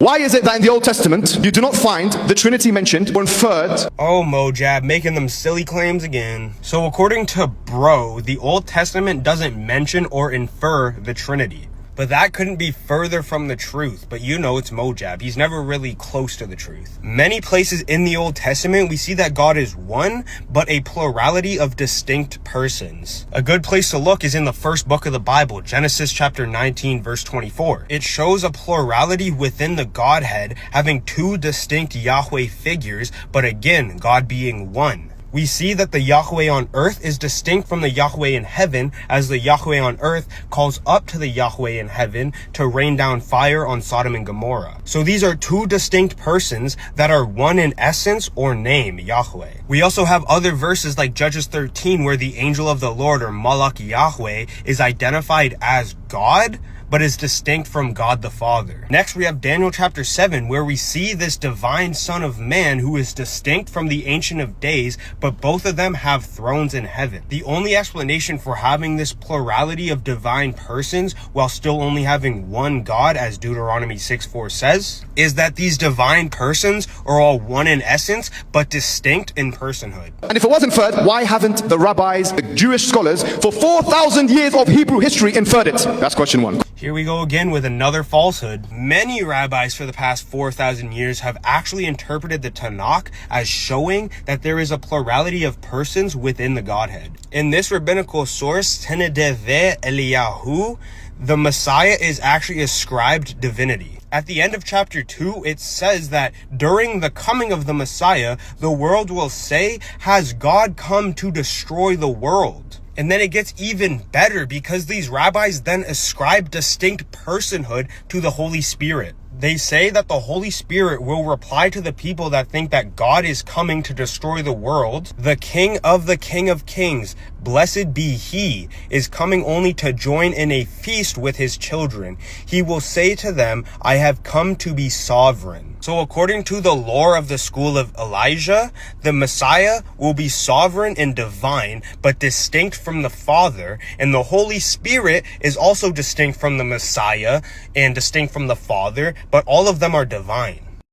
Why is it that in the Old Testament, you do not find the Trinity mentioned or inferred? Oh, Mojab, making them silly claims again. So according to Bro, the Old Testament doesn't mention or infer the Trinity. But that couldn't be further from the truth. But you know it's Mojab. He's never really close to the truth. Many places in the Old Testament, we see that God is one, but a plurality of distinct persons. A good place to look is in the first book of the Bible, Genesis chapter 19, verse 24. It shows a plurality within the Godhead, having two distinct Yahweh figures, but again, God being one. We see that the Yahweh on earth is distinct from the Yahweh in heaven, as the Yahweh on earth calls up to the Yahweh in heaven to rain down fire on Sodom and Gomorrah. So these are two distinct persons that are one in essence or name, Yahweh. We also have other verses like Judges 13 where the angel of the Lord, or Malach Yahweh, is identified as God, but is distinct from God the Father. Next, we have Daniel chapter 7, where we see this divine Son of Man who is distinct from the Ancient of Days, but both of them have thrones in heaven. The only explanation for having this plurality of divine persons while still only having one God, as Deuteronomy 6:4 says, is that these divine persons are all one in essence, but distinct in personhood. And if it was inferred, why haven't the rabbis, the Jewish scholars, for 4,000 years of Hebrew history inferred it? That's question one. Here we go again with another falsehood. Many rabbis for the past 4,000 years have actually interpreted the Tanakh as showing that there is a plurality of persons within the Godhead. In this rabbinical source, Tenedeve Eliyahu, the Messiah is actually ascribed divinity. At the end of chapter 2, it says that during the coming of the Messiah, the world will say, "Has God come to destroy the world?" And then it gets even better because these rabbis then ascribe distinct personhood to the Holy Spirit. They say that the Holy Spirit will reply to the people that think that God is coming to destroy the world. The King of Kings, blessed be he, is coming only to join in a feast with his children. He will say to them, "I have come to be sovereign." So according to the lore of the school of Elijah, the Messiah will be sovereign and divine, but distinct from the Father. And the Holy Spirit is also distinct from the Messiah and distinct from the Father, but all of them are divine.